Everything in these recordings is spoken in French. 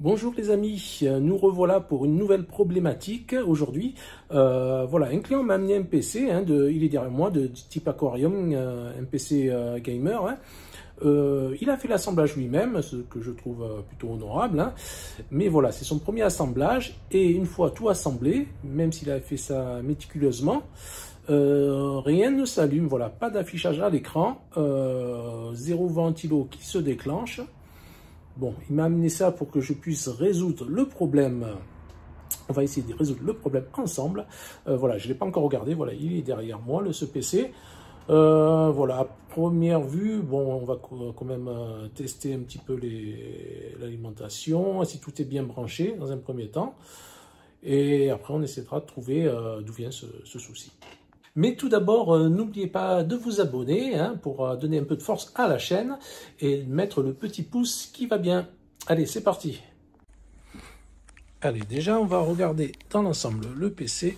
Bonjour les amis, nous revoilà pour une nouvelle problématique aujourd'hui. Voilà, un client m'a amené un PC, il est derrière moi, de type Aquarium, un PC gamer. Il a fait l'assemblage lui-même, ce que je trouve plutôt honorable. Mais voilà, c'est son premier assemblage et une fois tout assemblé, même s'il a fait ça méticuleusement, rien ne s'allume. Voilà, pas d'affichage à l'écran, zéro ventilo qui se déclenche. Bon, il m'a amené ça pour que je puisse résoudre le problème. On va essayer de résoudre le problème ensemble. Voilà, je ne l'ai pas encore regardé. Voilà, il est derrière moi, ce PC. Voilà, à première vue, bon, on va quand même tester un petit peu l'alimentation, si tout est bien branché dans un premier temps. Et après, on essaiera de trouver d'où vient ce souci. Mais tout d'abord, n'oubliez pas de vous abonner pour donner un peu de force à la chaîne et mettre le petit pouce qui va bien. Allez, c'est parti. Allez, déjà, on va regarder dans l'ensemble le PC.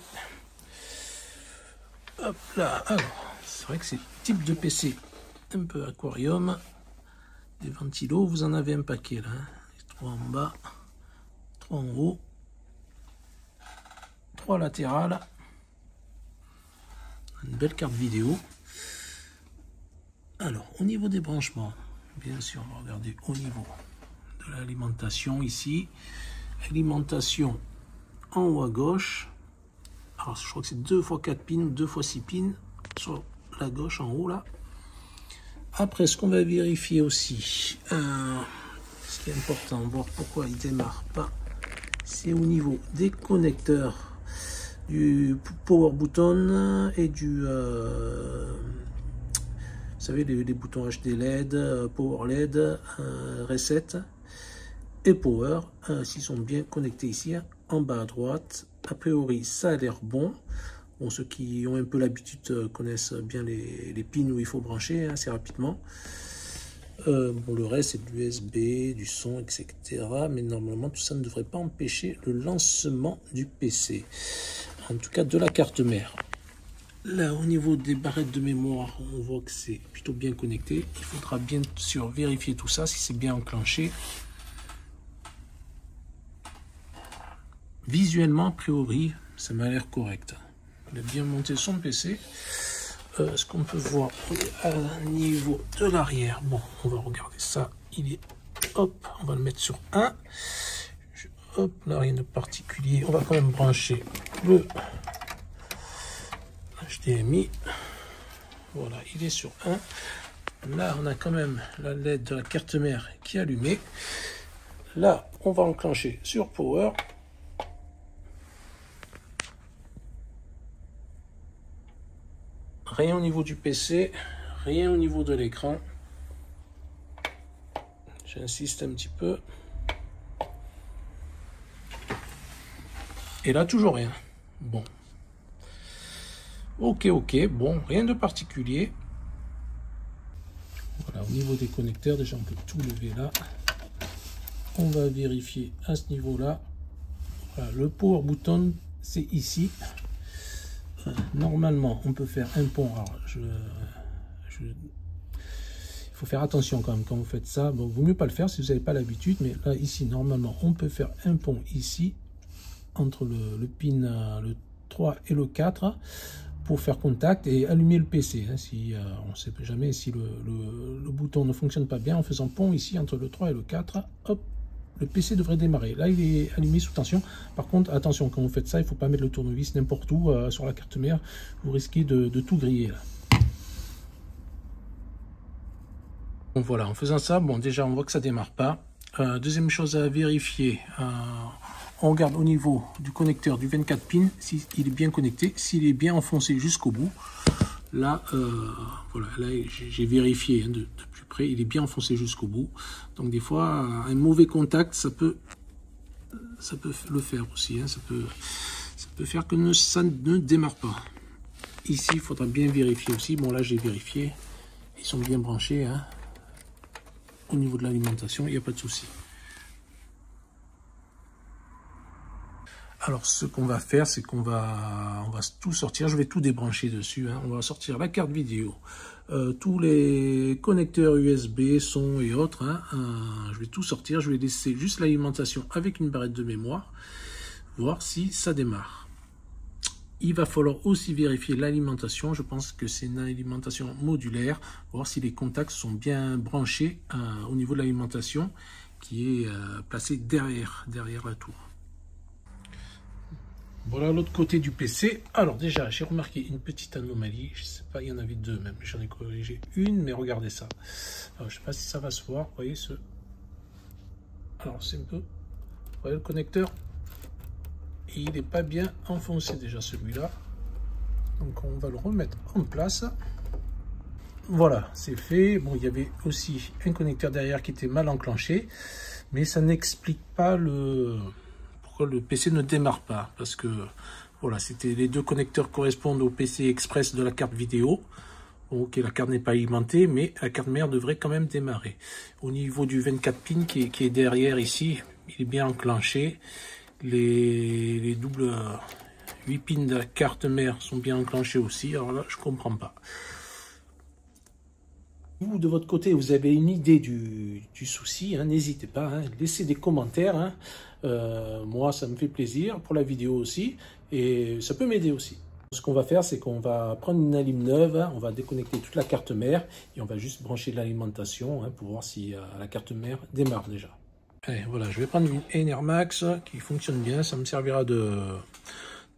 Hop là, alors, c'est vrai que c'est le type de PC un peu aquarium. Des ventilos, vous en avez un paquet là. 3 en bas, 3 en haut, 3 latérales. Une belle carte vidéo. Alors, au niveau des branchements, bien sûr, on va regarder au niveau de l'alimentation ici. Alimentation en haut à gauche. Alors, je crois que c'est 2 x 4 pins, 2 x 6 pins sur la gauche en haut là. Après, ce qu'on va vérifier aussi, ce qui est important, voir pourquoi il ne démarre pas, c'est au niveau des connecteurs du power button et du vous savez les boutons HD LED, power LED, reset et power, s'ils sont bien connectés ici en bas à droite. A priori ça a l'air bon. Bon, ceux qui ont un peu l'habitude connaissent bien les pins où il faut brancher assez rapidement. Bon, le reste c'est de l'USB, du son, etc. Mais normalement tout ça ne devrait pas empêcher le lancement du PC. En tout cas de la carte mère. Là au niveau des barrettes de mémoire, on voit que c'est plutôt bien connecté. Il faudra bien sûr vérifier tout ça si c'est bien enclenché. Visuellement a priori ça m'a l'air correct. Il a bien monté son PC. Ce qu'on peut voir au niveau de l'arrière, bon on va regarder ça, il est hop, on va le mettre sur 1. Hop, là rien de particulier. On va quand même brancher le HDMI. Voilà, il est sur 1. Là, on a quand même la LED de la carte mère qui est allumée. Là, on va enclencher sur Power. Rien au niveau du PC, rien au niveau de l'écran. J'insiste un petit peu. Et là, toujours rien. Bon. Ok, bon, rien de particulier. Voilà, au niveau des connecteurs, déjà on peut tout lever là. On va vérifier à ce niveau-là. Voilà, le power button, c'est ici. Normalement, on peut faire un pont. Alors, il faut faire attention quand même quand vous faites ça. Bon, vaut mieux pas le faire si vous n'avez pas l'habitude, mais là, ici, normalement, on peut faire un pont ici entre le pin le 3 et le 4 pour faire contact et allumer le PC. Si on ne sait jamais si le bouton ne fonctionne pas bien, en faisant pont ici entre le 3 et le 4, hop, le PC devrait démarrer. Là, il est allumé sous tension. Par contre, attention, quand vous faites ça, il ne faut pas mettre le tournevis n'importe où sur la carte mère. Vous risquez de tout griller. Là. Bon, voilà, en faisant ça, bon, déjà, on voit que ça ne démarre pas. Deuxième chose à vérifier, on regarde au niveau du connecteur du 24 pins, s'il est bien connecté, s'il est bien enfoncé jusqu'au bout. Là, voilà, là j'ai vérifié de plus près, il est bien enfoncé jusqu'au bout. Donc des fois, un mauvais contact, ça peut le faire aussi. Ça peut faire que ça ne démarre pas. Ici, il faudra bien vérifier aussi. Bon, là, j'ai vérifié. Ils sont bien branchés. Au niveau de l'alimentation, il n'y a pas de souci. Alors ce qu'on va faire, c'est qu'on va tout sortir. Je vais tout débrancher dessus, hein. On va sortir la carte vidéo, tous les connecteurs USB, son et autres, hein. Je vais tout sortir. Je vais laisser juste l'alimentation avec une barrette de mémoire, voir si ça démarre. Il va falloir aussi vérifier l'alimentation. Je pense que c'est une alimentation modulaire, voir si les contacts sont bien branchés au niveau de l'alimentation qui est placée derrière la tour. Voilà l'autre côté du PC. Alors déjà, j'ai remarqué une petite anomalie. Je sais pas, il y en avait deux même. J'en ai corrigé une, mais regardez ça. Alors, je sais pas si ça va se voir. Vous voyez ce... Alors c'est un peu... Vous voyez le connecteur? Il n'est pas bien enfoncé déjà celui-là. Donc on va le remettre en place. Voilà, c'est fait. Bon, il y avait aussi un connecteur derrière qui était mal enclenché. Mais ça n'explique pas pourquoi le PC ne démarre pas. Parce que voilà, c'était les deux connecteurs correspondent au PC Express de la carte vidéo. Ok, la carte n'est pas alimentée, mais la carte mère devrait quand même démarrer. Au niveau du 24 pins qui est derrière ici, il est bien enclenché. Les doubles 8 pins de la carte mère sont bien enclenchés aussi. Alors là, je comprends pas. Vous, de votre côté, vous avez une idée du souci, hein, n'hésitez pas, hein, laissez des commentaires. Hein. Moi, ça me fait plaisir, pour la vidéo aussi, et ça peut m'aider aussi. Ce qu'on va faire, c'est qu'on va prendre une alim neuve, hein, on va déconnecter toute la carte mère, et on va juste brancher l'alimentation, hein, pour voir si la carte mère démarre déjà. Allez, voilà, je vais prendre une Enermax qui fonctionne bien, ça me servira de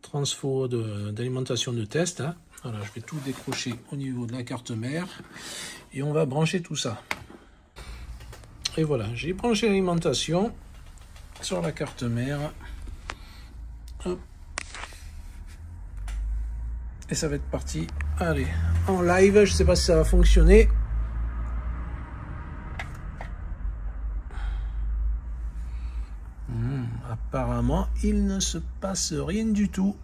transfo d'alimentation de test. Hein. Voilà, je vais tout décrocher au niveau de la carte mère et on va brancher tout ça. Et voilà, j'ai branché l'alimentation sur la carte mère. Hop. Et ça va être parti. Allez, en live, je ne sais pas si ça va fonctionner. Apparemment, il ne se passe rien du tout.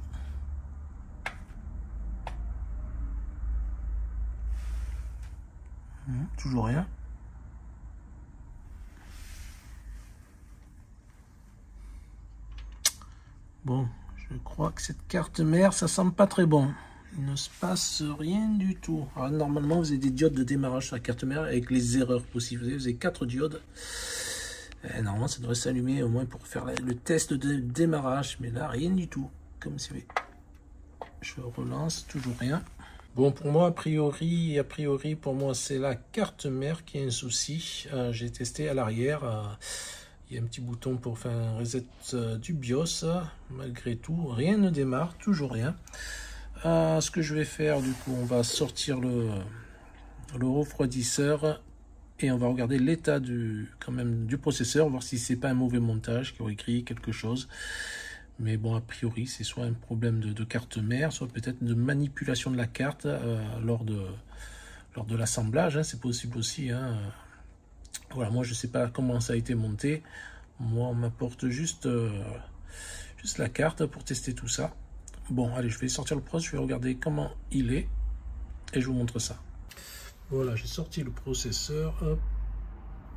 Toujours rien. Bon, je crois que cette carte mère, ça sent pas très bon. Il ne se passe rien du tout. Alors, normalement, vous avez des diodes de démarrage sur la carte mère avec les erreurs possibles. Vous avez 4 diodes. Et normalement, ça devrait s'allumer au moins pour faire le test de démarrage. Mais là, rien du tout. Comme c'est... Je relance, toujours rien. Bon, pour moi, a priori, pour moi, c'est la carte mère qui a un souci. J'ai testé à l'arrière. Il y a un petit bouton pour faire un reset du BIOS. Malgré tout, rien ne démarre, toujours rien. Ce que je vais faire, du coup, on va sortir le refroidisseur et on va regarder l'état du processeur, voir si c'est pas un mauvais montage qui aurait écrit quelque chose. Mais bon, a priori, c'est soit un problème de carte mère, soit peut-être de manipulation de la carte lors de l'assemblage. Hein, c'est possible aussi. Hein. Voilà, moi je sais pas comment ça a été monté. Moi, on m'apporte juste la carte pour tester tout ça. Bon, allez, je vais sortir le processeur, je vais regarder comment il est et je vous montre ça. Voilà, j'ai sorti le processeur. Hop.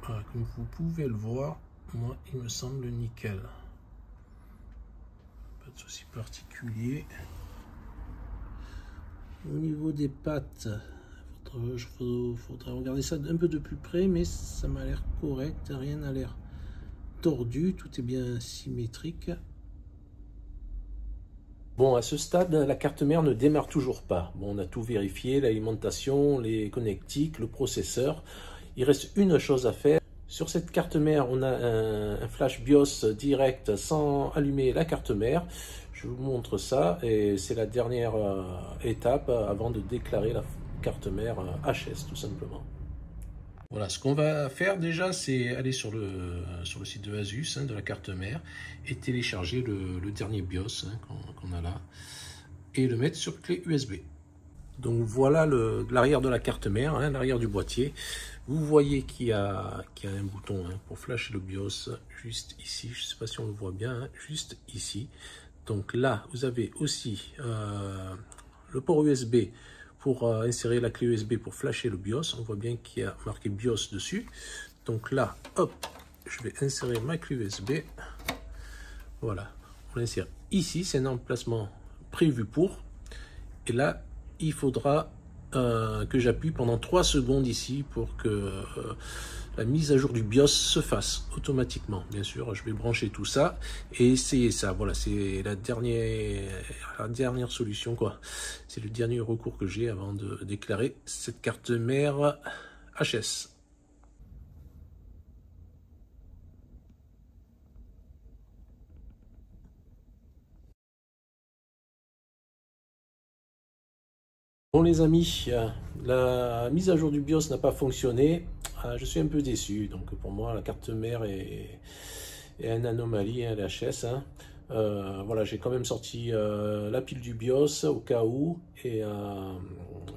Voilà, comme vous pouvez le voir, moi, il me semble nickel. Pas de souci particulier. Au niveau des pattes, faudrait regarder ça un peu de plus près, mais ça m'a l'air correct, rien n'a l'air tordu, tout est bien symétrique. Bon, à ce stade, la carte mère ne démarre toujours pas. Bon, on a tout vérifié, l'alimentation, les connectiques, le processeur. Il reste une chose à faire. Sur cette carte mère, on a un flash BIOS direct sans allumer la carte mère. Je vous montre ça et c'est la dernière étape avant de déclarer la carte mère HS tout simplement. Voilà, ce qu'on va faire déjà, c'est aller sur le site de Asus, hein, de la carte mère, et télécharger le dernier BIOS hein, qu'on a là, et le mettre sur clé USB. Donc voilà l'arrière de la carte mère, hein, l'arrière du boîtier. Vous voyez qu'il y a un bouton hein, pour flasher le BIOS juste ici. Je ne sais pas si on le voit bien, hein, juste ici. Donc là, vous avez aussi le port USB pour insérer la clé USB pour flasher le BIOS. On voit bien qu'il y a marqué BIOS dessus. Donc là, hop, je vais insérer ma clé USB. Voilà. on l'insère ici, c'est un emplacement prévu pour. Et là, il faudra que j'appuie pendant 3 secondes ici pour que la mise à jour du BIOS se fasse automatiquement. Bien sûr, je vais brancher tout ça et essayer ça. Voilà, c'est la dernière solution, quoi. C'est le dernier recours que j'ai avant de déclarer cette carte mère HS. Bon les amis, la mise à jour du BIOS n'a pas fonctionné, je suis un peu déçu, donc pour moi la carte mère est une anomalie, hein, LHS. Hein. Voilà, j'ai quand même sorti la pile du BIOS au cas où, et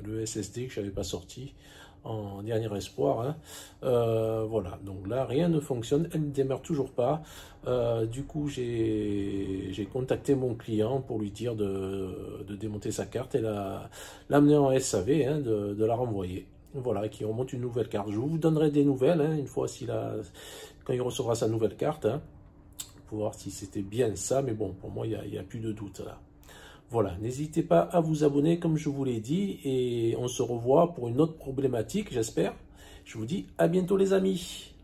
le SSD que je n'avais pas sorti en dernier espoir. Hein. Voilà, donc là rien ne fonctionne, elle ne démarre toujours pas. Du coup j'ai contacté mon client pour lui dire de démonter sa carte et l'amener en SAV, hein, de la renvoyer. Voilà, qui remonte une nouvelle carte. Je vous donnerai des nouvelles, hein, une fois quand il recevra sa nouvelle carte, hein, pour voir si c'était bien ça, mais bon, pour moi il n'y a plus de doute là. Voilà, n'hésitez pas à vous abonner comme je vous l'ai dit, et on se revoit pour une autre problématique, j'espère. Je vous dis à bientôt les amis.